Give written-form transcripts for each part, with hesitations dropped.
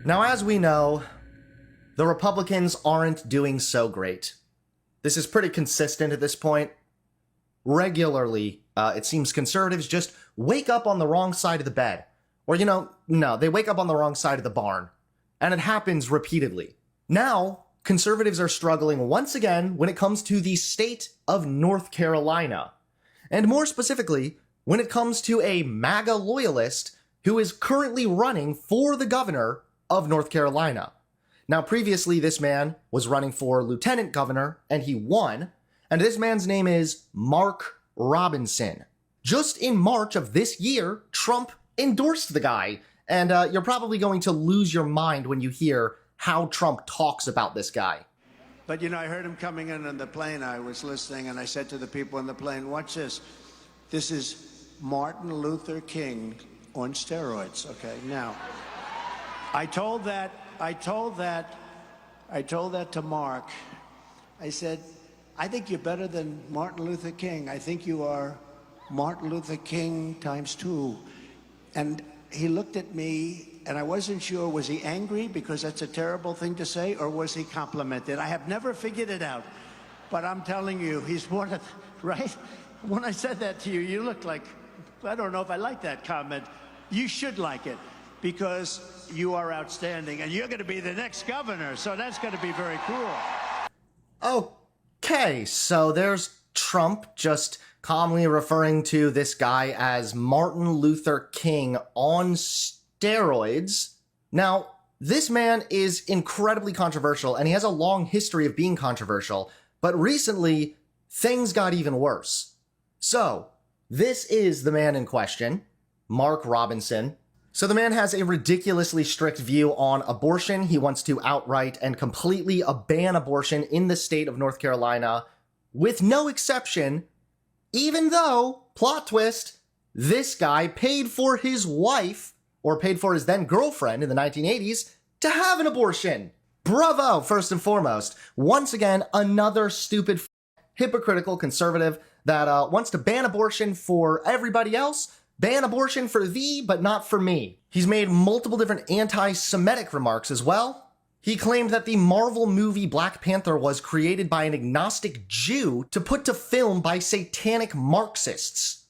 Now, as we know, the Republicans aren't doing so great. This is pretty consistent at this point. Regularly, it seems conservatives just wake up on the wrong side of the bed. Or, no, they wake up on the wrong side of the barn. And it happens repeatedly. Now, conservatives are struggling once again when it comes to the state of North Carolina. And more specifically, when it comes to a Maga loyalist who is currently running for the governor of North Carolina. Now, previously, this man was running for lieutenant governor, and he won. And this man's name is Mark Robinson. Just in March of this year, Trump endorsed the guy. And you're probably going to lose your mind when you hear how Trump talks about this guy. But, I heard him coming in on the plane. I was listening, and I said to the people on the plane, watch this. This is Martin Luther King on steroids, okay? Now, I told that to Mark. I said, I think you're better than Martin Luther King. I think you are Martin Luther King ×2. And he looked at me, and I wasn't sure, was he angry because that's a terrible thing to say, or was he complimented? I have never figured it out. But I'm telling you, he's one of, right? When I said that to you, you looked like, I don't know if I like that comment. You should like it, because you are outstanding, and you're going to be the next governor, so that's going to be very cool. Okay, so there's Trump just calmly referring to this guy as Martin Luther King on steroids. Now, this man is incredibly controversial, and he has a long history of being controversial, but recently, things got even worse. So, this is the man in question, Mark Robinson. So the man has a ridiculously strict view on abortion. He wants to outright and completely ban abortion in the state of North Carolina, with no exception, even though, plot twist, this guy paid for his wife, or paid for his then girlfriend in the 1980s, to have an abortion. Bravo, first and foremost. Once again, another stupid, hypocritical conservative that wants to ban abortion for everybody else, ban abortion for thee, but not for me. He's made multiple different anti-Semitic remarks as well. He claimed that the Marvel movie Black Panther was created by an agnostic Jew to put to film by satanic Marxists.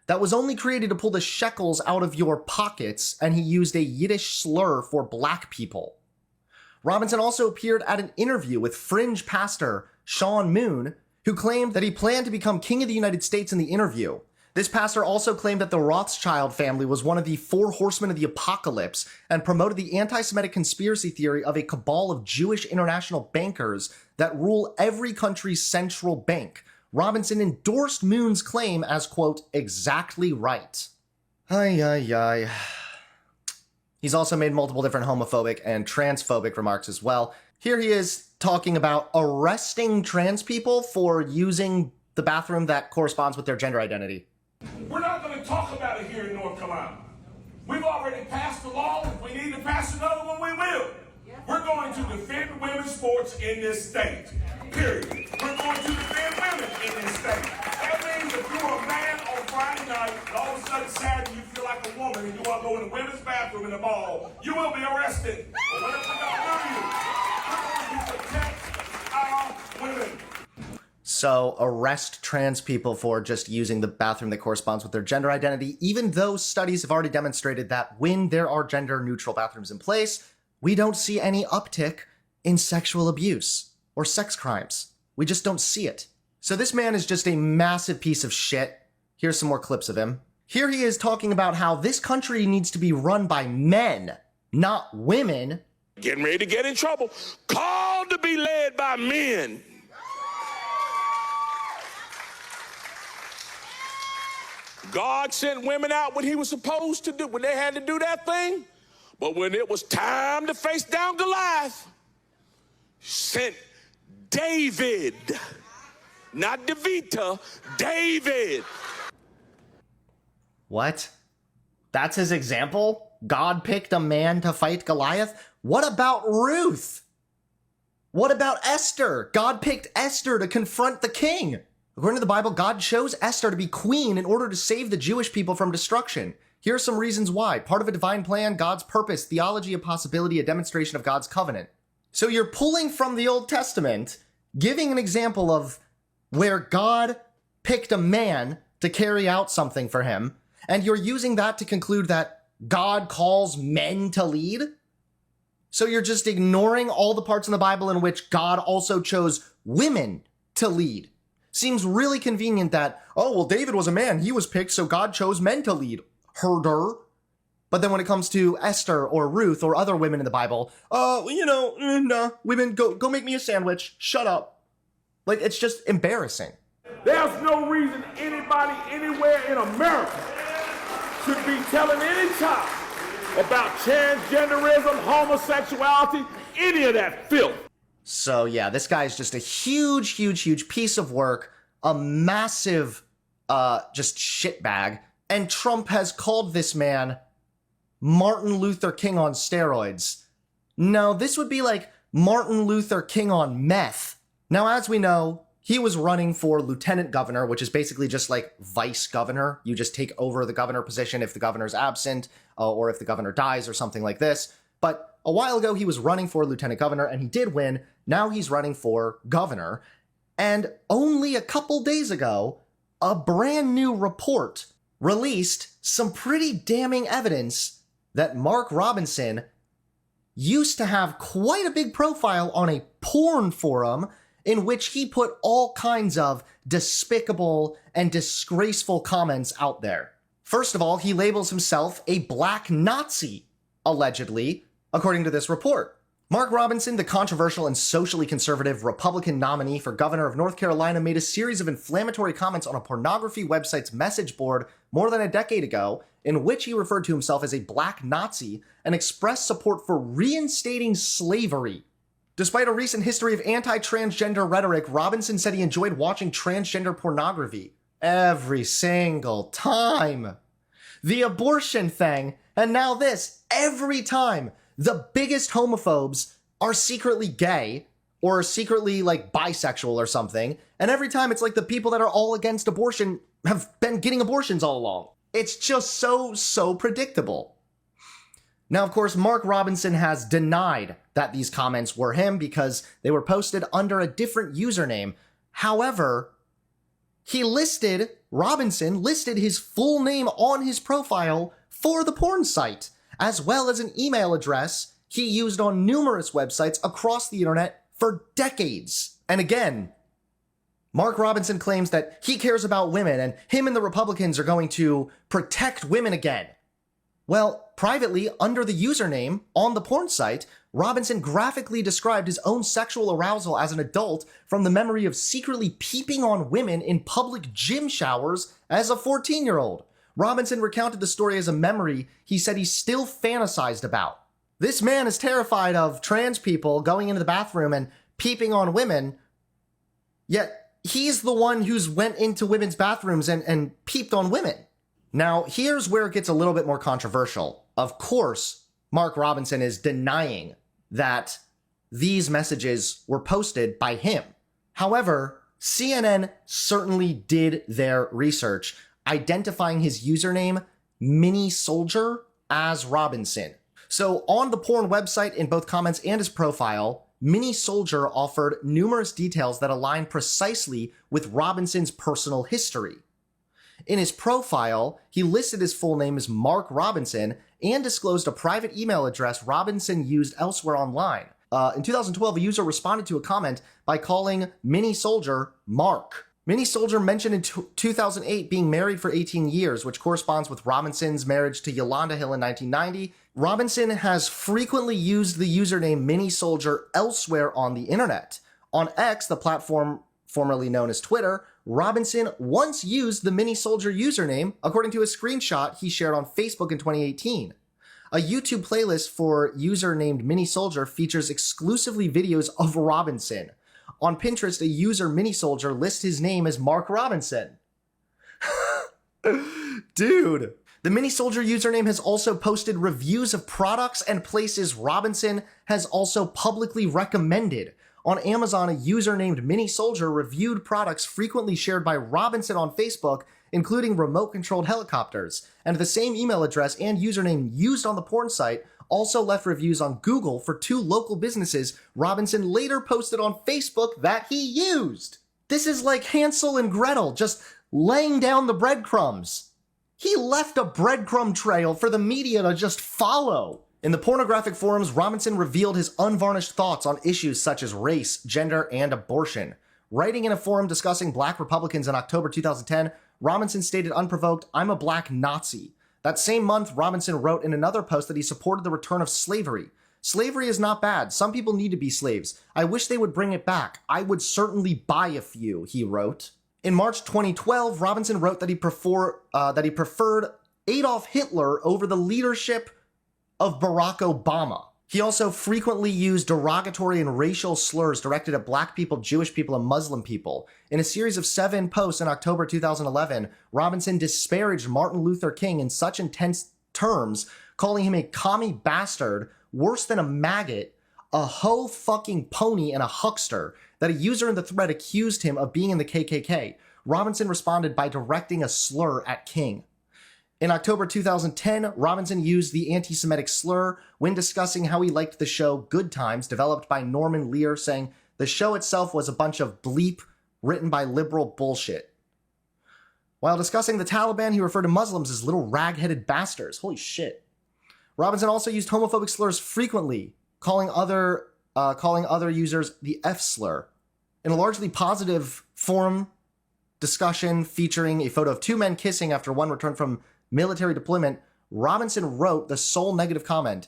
That was only created to pull the shekels out of your pockets, and he used a Yiddish slur for black people. Robinson also appeared at an interview with fringe pastor Sean Moon, who claimed that he planned to become king of the United States in the interview. This pastor also claimed that the Rothschild family was one of the 4 horsemen of the apocalypse and promoted the anti-Semitic conspiracy theory of a cabal of Jewish international bankers that rule every country's central bank. Robinson endorsed Moon's claim as, quote, exactly right. Ay. He's also made multiple different homophobic and transphobic remarks as well. Here he is talking about arresting trans people for using the bathroom that corresponds with their gender identity. We're not going to talk about it here in North Carolina. We've already passed the law. If we need to pass another one, we will. We're going to defend women's sports in this state, period. We're going to defend women in this state. That means if you're a man on Friday night, and all of a sudden Saturday you feel like a woman and you want to go in the women's bathroom in the mall, you will be arrested. But what if we don't do you? We're going to protect our women. So arrest trans people for just using the bathroom that corresponds with their gender identity, even though studies have already demonstrated that when there are gender-neutral bathrooms in place, we don't see any uptick in sexual abuse or sex crimes. We just don't see it. So this man is just a massive piece of shit. Here's some more clips of him. Here he is talking about how this country needs to be run by men, not women. Getting ready to get in trouble. Called to be led by men. God sent women out when he was supposed to do, when they had to do that thing. But when it was time to face down Goliath, sent David, not Devita, David. What? That's his example? God picked a man to fight Goliath? What about Ruth? What about Esther? God picked Esther to confront the king. According to the Bible, God chose Esther to be queen in order to save the Jewish people from destruction. Here are some reasons why. Part of a divine plan, God's purpose, theology of possibility, a demonstration of God's covenant. So you're pulling from the Old Testament, giving an example of where God picked a man to carry out something for him, and you're using that to conclude that God calls men to lead? So you're just ignoring all the parts in the Bible in which God also chose women to lead. Seems really convenient that, oh, well, David was a man, he was picked, so God chose men to lead. Herder. But then when it comes to Esther or Ruth or other women in the Bible, nah, women, go make me a sandwich, shut up. Like, it's just embarrassing. There's no reason anybody anywhere in America should be telling any child about transgenderism, homosexuality, any of that filth. So yeah, this guy's just a huge piece of work, a massive, just shitbag. And Trump has called this man Martin Luther King on steroids. No, this would be like Martin Luther King on meth. Now, as we know, he was running for lieutenant governor, which is basically just like vice governor. You just take over the governor position if the governor's absent, or if the governor dies or something like this. But a while ago, he was running for lieutenant governor, and he did win. Now he's running for governor. And only a couple days ago, a brand new report released some pretty damning evidence that Mark Robinson used to have quite a big profile on a porn forum in which he put all kinds of despicable and disgraceful comments out there. First of all, he labels himself a black Nazi, allegedly, according to this report. Mark Robinson, the controversial and socially conservative Republican nominee for governor of North Carolina, made a series of inflammatory comments on a pornography website's message board more than a decade ago, in which he referred to himself as a black Nazi and expressed support for reinstating slavery. Despite a recent history of anti-transgender rhetoric, Robinson said he enjoyed watching transgender pornography every single time. The abortion thing, and now this, every time. The biggest homophobes are secretly gay or secretly like bisexual or something. And every time it's like the people that are all against abortion have been getting abortions all along. It's just so predictable. Now, of course, Mark Robinson has denied that these comments were him because they were posted under a different username. However, Robinson listed his full name on his profile for the porn site, as well as an email address he used on numerous websites across the internet for decades. And again, Mark Robinson claims that he cares about women and him and the Republicans are going to protect women again. Well, privately, under the username on the porn site, Robinson graphically described his own sexual arousal as an adult from the memory of secretly peeping on women in public gym showers as a 14-year-old. Robinson recounted the story as a memory he said he still fantasized about. This man is terrified of trans people going into the bathroom and peeping on women, yet he's the one who's went into women's bathrooms and peeped on women. Now, here's where it gets a little bit more controversial. Of course, Mark Robinson is denying that these messages were posted by him. However, CNN certainly did their research, identifying his username, Mini Soldier, as Robinson. So on the porn website, in both comments and his profile, Mini Soldier offered numerous details that align precisely with Robinson's personal history. In his profile, he listed his full name as Mark Robinson and disclosed a private email address Robinson used elsewhere online. In 2012, a user responded to a comment by calling Mini Soldier Mark. Mini Soldier mentioned in 2008 being married for 18 years, which corresponds with Robinson's marriage to Yolanda Hill in 1990. Robinson has frequently used the username Mini Soldier elsewhere on the internet. On X, the platform formerly known as Twitter, Robinson once used the Mini Soldier username, according to a screenshot he shared on Facebook in 2018. A YouTube playlist for user named Mini Soldier features exclusively videos of Robinson. On Pinterest, a user Mini Soldier lists his name as Mark Robinson. Dude. The Mini Soldier username has also posted reviews of products and places Robinson has also publicly recommended. On Amazon, a user named Mini Soldier reviewed products frequently shared by Robinson on Facebook, including remote-controlled helicopters, and the same email address and username used on the porn site also left reviews on Google for 2 local businesses Robinson later posted on Facebook that he used. This is like Hansel and Gretel just laying down the breadcrumbs. He left a breadcrumb trail for the media to just follow. In the pornographic forums, Robinson revealed his unvarnished thoughts on issues such as race, gender, and abortion. Writing in a forum discussing black Republicans in October 2010, Robinson stated unprovoked, "I'm a black Nazi." That same month, Robinson wrote in another post that he supported the return of slavery. "Slavery is not bad. Some people need to be slaves. I wish they would bring it back. I would certainly buy a few," he wrote. In March 2012, Robinson wrote that he preferred Adolf Hitler over the leadership of Barack Obama. He also frequently used derogatory and racial slurs directed at black people, Jewish people, and Muslim people. In a series of 7 posts in October 2011, Robinson disparaged Martin Luther King in such intense terms, calling him a commie bastard, worse than a maggot, a hoe fucking pony, and a huckster, that a user in the thread accused him of being in the KKK. Robinson responded by directing a slur at King. In October 2010, Robinson used the anti-Semitic slur when discussing how he liked the show Good Times, developed by Norman Lear, saying the show itself was a bunch of bleep written by liberal bullshit. While discussing the Taliban, he referred to Muslims as little rag-headed bastards. Holy shit. Robinson also used homophobic slurs frequently, calling other users the F slur. In a largely positive forum discussion featuring a photo of 2 men kissing after one returned from military deployment, Robinson wrote the sole negative comment,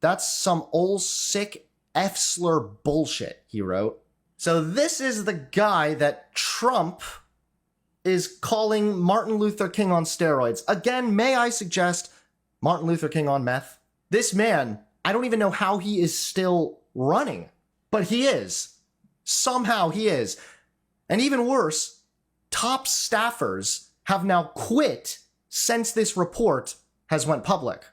"That's some old sick F-slur bullshit," he wrote. So this is the guy that Trump is calling Martin Luther King on steroids. Again, may I suggest Martin Luther King on meth? This man, I don't even know how he is still running, but he is. Somehow he is. And even worse, top staffers have now quit since this report has went public.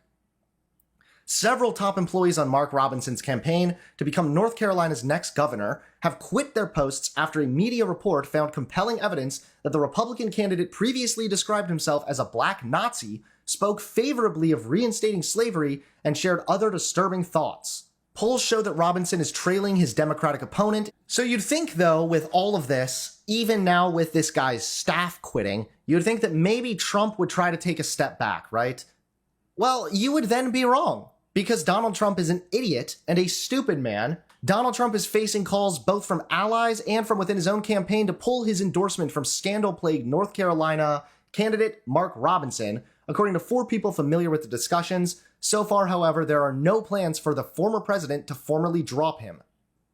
Several top employees on Mark Robinson's campaign to become North Carolina's next governor have quit their posts after a media report found compelling evidence that the Republican candidate previously described himself as a black Nazi, spoke favorably of reinstating slavery, and shared other disturbing thoughts. Polls show that Robinson is trailing his Democratic opponent. So you'd think, though, with all of this, even now with this guy's staff quitting, you'd think that maybe Trump would try to take a step back, right? Well, you would then be wrong, because Donald Trump is an idiot and a stupid man. Donald Trump is facing calls both from allies and from within his own campaign to pull his endorsement from scandal-plagued North Carolina candidate Mark Robinson, according to 4 people familiar with the discussions. So far, however, there are no plans for the former president to formally drop him.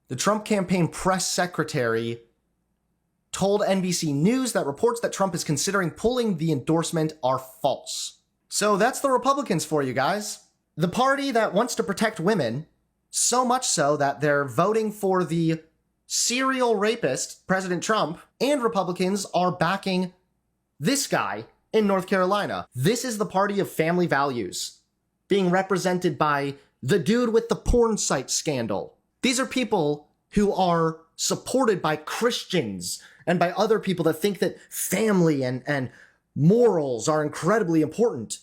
The Trump campaign press secretary told NBC News that reports that Trump is considering pulling the endorsement are false. So that's the Republicans for you guys. The party that wants to protect women, so much so that they're voting for the serial rapist, President Trump, and Republicans are backing this guy in North Carolina. This is the party of family values, being represented by the dude with the porn site scandal. These are people who are supported by Christians and by other people that think that family and morals are incredibly important,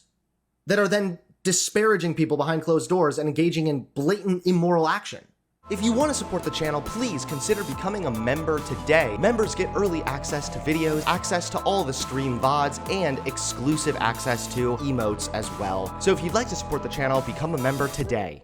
that are then disparaging people behind closed doors and engaging in blatant immoral action. If you want to support the channel, please consider becoming a member today. Members get early access to videos, access to all the stream VODs, and exclusive access to emotes as well. So if you'd like to support the channel, become a member today.